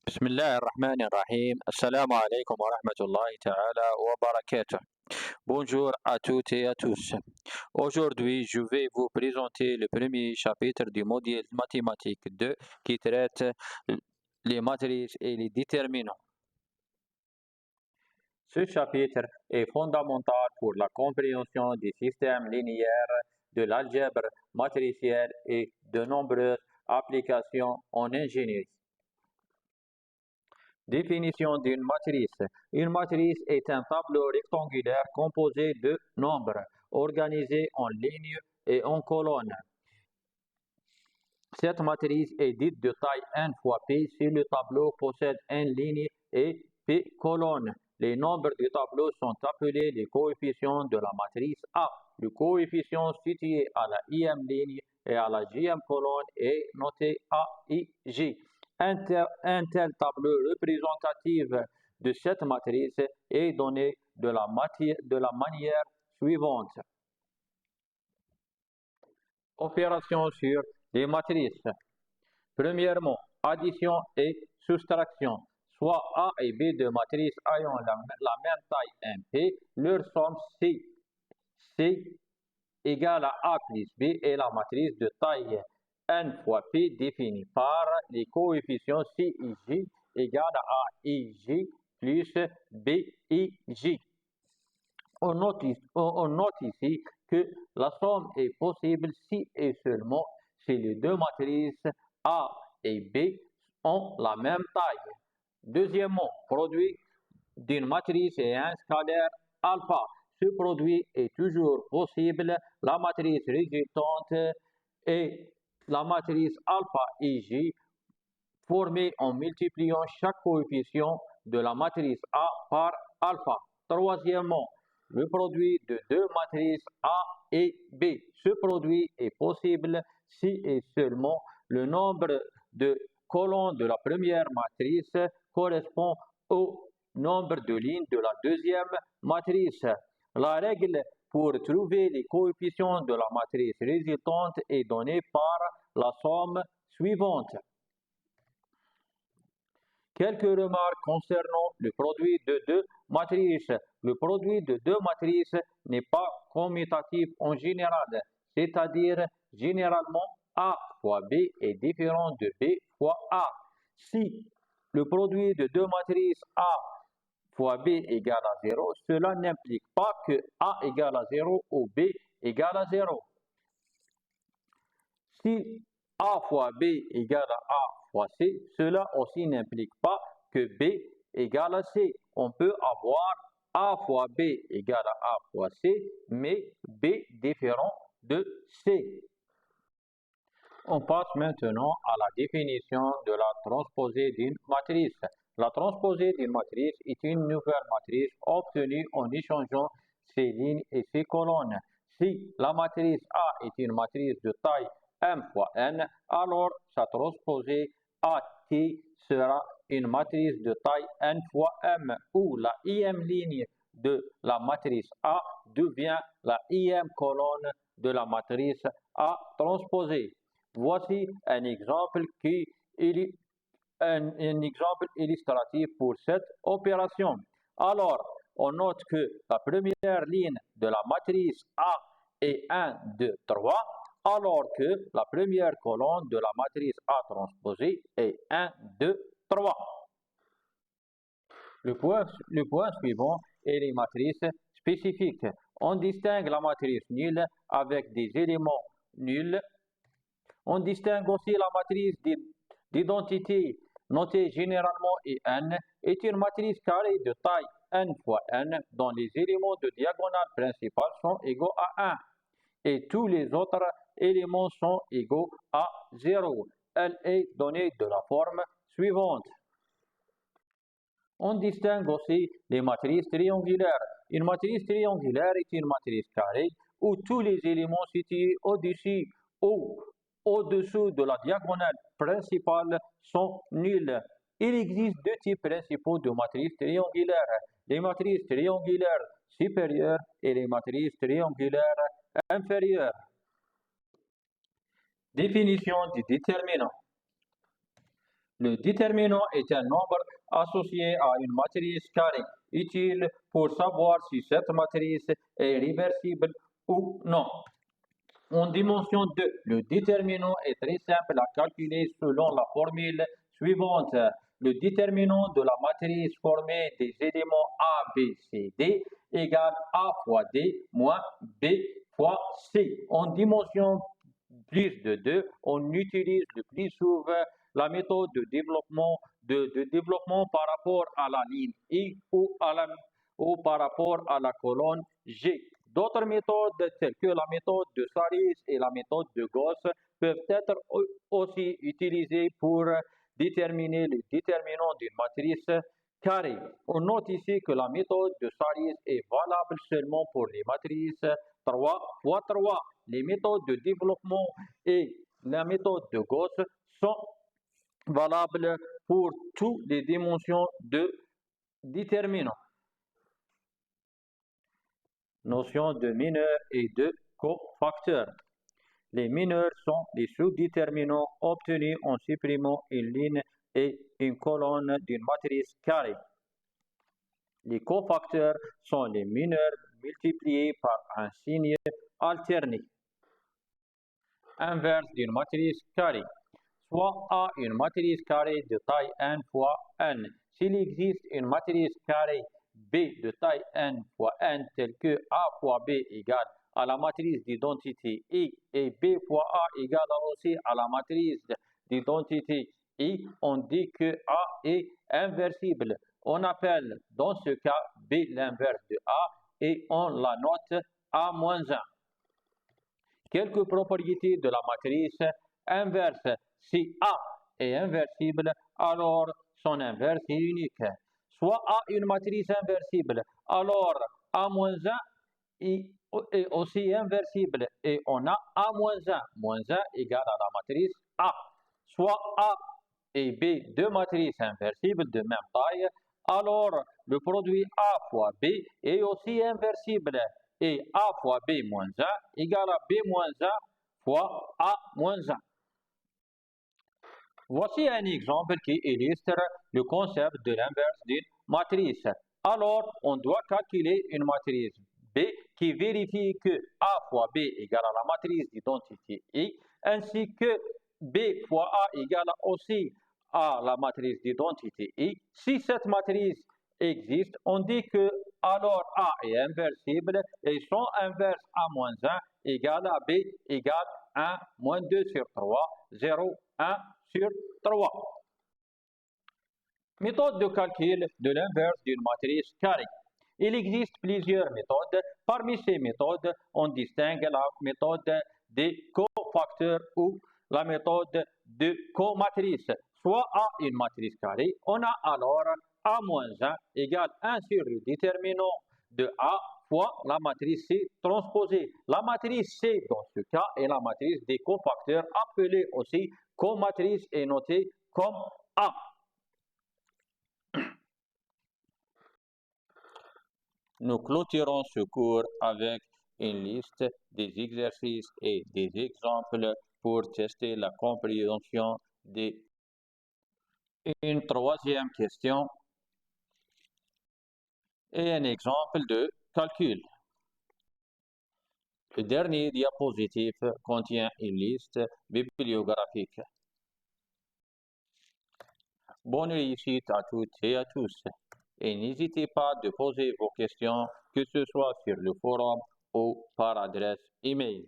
بسم الله الرحمن الرحيم. Assalamu alaikum wa rahmatullahi ta'ala wa barakatuh. Bonjour à toutes et à tous. Aujourd'hui, je vais vous présenter le premier chapitre du module mathématique 2 qui traite les matrices et les déterminants. Ce chapitre est fondamental pour la compréhension des systèmes linéaires, de l'algèbre matricielle et de nombreuses applications en ingénierie. Définition d'une matrice. Une matrice est un tableau rectangulaire composé de nombres organisés en lignes et en colonnes. Cette matrice est dite de taille n fois p si le tableau possède n lignes et p colonnes. Les nombres du tableau sont appelés les coefficients de la matrice A. Le coefficient situé à la ième ligne et à la jième colonne est noté AIJ. Un tel tableau représentatif de cette matrice est donné de la manière suivante. Opération sur les matrices. Premièrement, addition et soustraction. Soit A et B de matrices ayant la même taille MP, leur somme C égale à A plus B est la matrice de taille n fois P définie par les coefficients CIJ égale à AIJ plus BIJ. On note ici que la somme est possible si et seulement si les deux matrices A et B ont la même taille. Deuxièmement, produit d'une matrice et un scalaire alpha. Ce produit est toujours possible. La matrice résultante est la matrice alpha IJ formée en multipliant chaque coefficient de la matrice A par alpha. Troisièmement, le produit de deux matrices A et B. Ce produit est possible si et seulement le nombre de colonnes de la première matrice correspond au nombre de lignes de la deuxième matrice. La règle pour trouver les coefficients de la matrice résultante est donnée par la somme suivante. Quelques remarques concernant le produit de deux matrices. Le produit de deux matrices n'est pas commutatif en général, c'est-à-dire généralement A fois B est différent de B fois A. Si le produit de deux matrices A fois B égale à 0, cela n'implique pas que A égale à 0 ou B égale à 0. Si A fois B égale à A fois C, cela aussi n'implique pas que B égale à C. On peut avoir A fois B égale à A fois C, mais B différent de C. On passe maintenant à la définition de la transposée d'une matrice. La transposée d'une matrice est une nouvelle matrice obtenue en échangeant ses lignes et ses colonnes. Si la matrice A est une matrice de taille m fois n, alors sa transposée AT sera une matrice de taille n fois m, où la ième ligne de la matrice A devient la ième colonne de la matrice A transposée. Voici un exemple illustratif pour cette opération. Alors, on note que la première ligne de la matrice A est 1, 2, 3, alors que la première colonne de la matrice A transposée est 1, 2, 3. Le point suivant est les matrices spécifiques. On distingue la matrice nulle avec des éléments nuls. On distingue aussi la matrice d'identité notée généralement IN est une matrice carrée de taille n fois n dont les éléments de diagonale principale sont égaux à 1 et tous les autres éléments sont égaux à 0. Elle est donnée de la forme suivante. On distingue aussi les matrices triangulaires. Une matrice triangulaire est une matrice carrée où tous les éléments situés au-dessus ou au-dessous de la diagonale principale sont nuls. Il existe deux types principaux de matrices triangulaires, les matrices triangulaires supérieures et les matrices triangulaires inférieures. Définition du déterminant. Le déterminant est un nombre associé à une matrice carrée, utile pour savoir si cette matrice est réversible ou non. En dimension 2, le déterminant est très simple à calculer selon la formule suivante. Le déterminant de la matrice formée des éléments A, B, C, D égale A fois D moins B fois C. En dimension plus de 2, on utilise le plus souvent la méthode de développement par rapport à la ligne I ou par rapport à la colonne G. D'autres méthodes telles que la méthode de Saris et la méthode de Gauss peuvent être aussi utilisées pour déterminer le déterminant d'une matrice carrée. On note ici que la méthode de Saris est valable seulement pour les matrices 3 fois 3. Les méthodes de développement et la méthode de Gauss sont valables pour toutes les dimensions de déterminants. Notion de mineurs et de cofacteurs. Les mineurs sont les sous-déterminants obtenus en supprimant une ligne et une colonne d'une matrice carrée. Les cofacteurs sont les mineurs multipliés par un signe alterné. Inverse d'une matrice carrée. Soit A une matrice carrée de taille n fois n. S'il existe une matrice carrée B de taille n fois n telle que A fois B égale à la matrice d'identité I et B fois A égale aussi à la matrice d'identité I, on dit que A est inversible. On appelle dans ce cas B l'inverse de A et on la note A-1. Quelques propriétés de la matrice inverse. Si A est inversible, alors son inverse est unique. Soit A une matrice inversible, alors A-1 est aussi inversible et on a A-1, moins 1 égale à la matrice A. Soit A et B, deux matrices inversibles de même taille, alors le produit A fois B est aussi inversible et A fois B moins 1 égale à B moins 1 fois A moins 1. Voici un exemple qui illustre le concept de l'inverse d'une matrice. Alors, on doit calculer une matrice B qui vérifie que A fois B égale à la matrice d'identité I, ainsi que B fois A égale aussi à la matrice d'identité I. Si cette matrice existe, on dit que alors A est inversible et son inverse A-1 égale à B égale 1 moins 2 sur 3, 0, 1 sur 3. Méthode de calcul de l'inverse d'une matrice carrée. Il existe plusieurs méthodes. Parmi ces méthodes, on distingue la méthode des cofacteurs ou la méthode de comatrice. Soit A une matrice carrée, on a alors A-1 égale 1 sur le déterminant de A fois la matrice C transposée. La matrice C, dans ce cas, est la matrice des cofacteurs, appelée aussi comatrice et notée comme A. Nous clôturons ce cours avec une liste des exercices et des exemples pour tester la compréhension des. Une troisième question et un exemple de calcul. Le dernier diapositive contient une liste bibliographique. Bonne réussite à toutes et à tous. Et n'hésitez pas de poser vos questions, que ce soit sur le forum ou par adresse email.